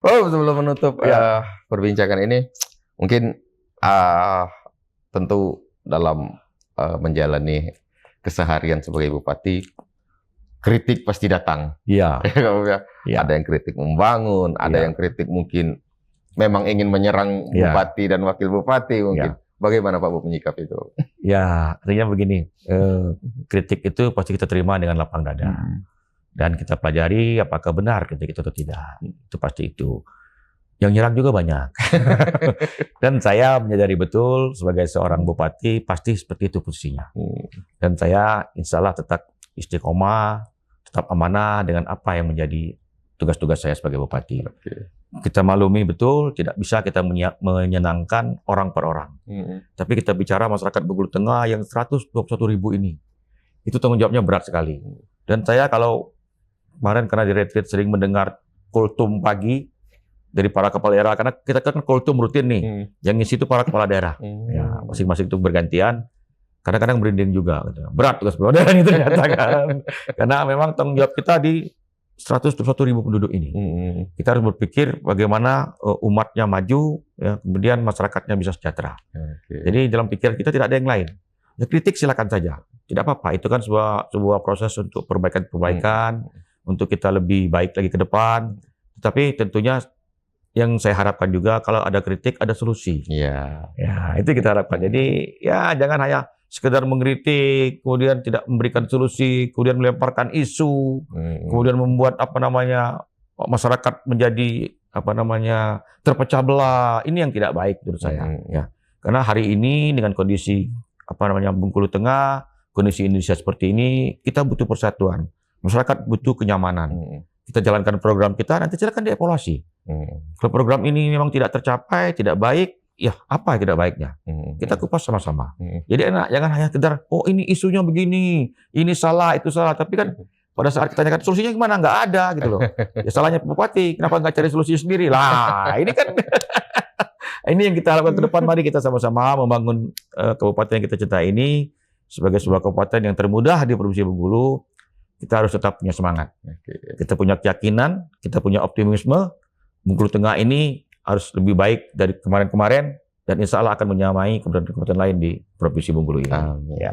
Oh, sebelum menutup Ya, perbincangan ini, mungkin uh, tentu dalam menjalani keseharian sebagai bupati, kritik pasti datang. iya, iya, Ada yang kritik membangun, ada iya, yang kritik mungkin memang ingin menyerang iya, bupati dan wakil bupati mungkin. iya. Bagaimana Pak Bu menyikap itu? Ya, artinya begini, kritik itu pasti kita terima dengan lapang dada. Dan kita pelajari apakah benar kritik itu atau tidak. Itu pasti itu. Yang nyerang juga banyak. Dan saya menyadari betul sebagai seorang bupati pasti seperti itu posisinya. Dan saya insya Allah tetap istiqomah, tetap amanah dengan apa yang menjadi tugas-tugas saya sebagai bupati. Oke. Kita maklumi betul, tidak bisa kita menyenangkan orang per orang. Tapi kita bicara masyarakat Bengkulu Tengah yang 121.000 ini. Itu tanggung jawabnya berat sekali. Dan saya kalau kemarin karena di retreat sering mendengar kultum pagi dari para kepala daerah, karena kita kan kultum rutin nih, yang ngisi itu para kepala daerah. Ya, masing-masing itu bergantian. Kadang-kadang berinding juga. Gitu. Berat tugas kepala daerah itu ternyata kan. Karena memang tanggung jawab kita di 121.000 penduduk ini. Kita harus berpikir bagaimana umatnya maju, ya, kemudian masyarakatnya bisa sejahtera. Jadi dalam pikiran kita tidak ada yang lain. Ya, kritik silakan saja, tidak apa-apa. Itu kan sebuah proses untuk perbaikan-perbaikan, untuk kita lebih baik lagi ke depan. Tetapi tentunya yang saya harapkan juga kalau ada kritik ada solusi. Iya. Ya, itu kita harapkan. Jadi ya jangan hanya sekedar mengkritik, kemudian tidak memberikan solusi, kemudian melemparkan isu, kemudian membuat masyarakat menjadi terpecah belah. Ini yang tidak baik menurut saya. Ya, karena hari ini dengan kondisi Bengkulu Tengah, kondisi Indonesia seperti ini, kita butuh persatuan. Masyarakat butuh kenyamanan. Kita jalankan program kita, nanti silakan dievaluasi. Kalau program ini memang tidak tercapai, tidak baik, ya apa yang tidak baiknya? Kita kupas sama-sama. Jadi enak, jangan hanya sekedar, oh ini isunya begini, ini salah, itu salah. Tapi kan pada saat kita tanyakan solusinya gimana, nggak ada gitu loh. Ya salahnya bupati, kenapa nggak cari solusi sendiri? Lah, ini kan ini yang kita harapkan ke depan. Mari kita sama-sama membangun kabupaten yang kita cintai ini sebagai sebuah kabupaten yang termudah di Provinsi Bengkulu. Kita harus tetap punya semangat. Kita punya keyakinan, kita punya optimisme. Bengkulu Tengah ini harus lebih baik dari kemarin-kemarin dan insya Allah akan menyamai kabupaten-kabupaten lain di Provinsi Bengkulu ini. Ya.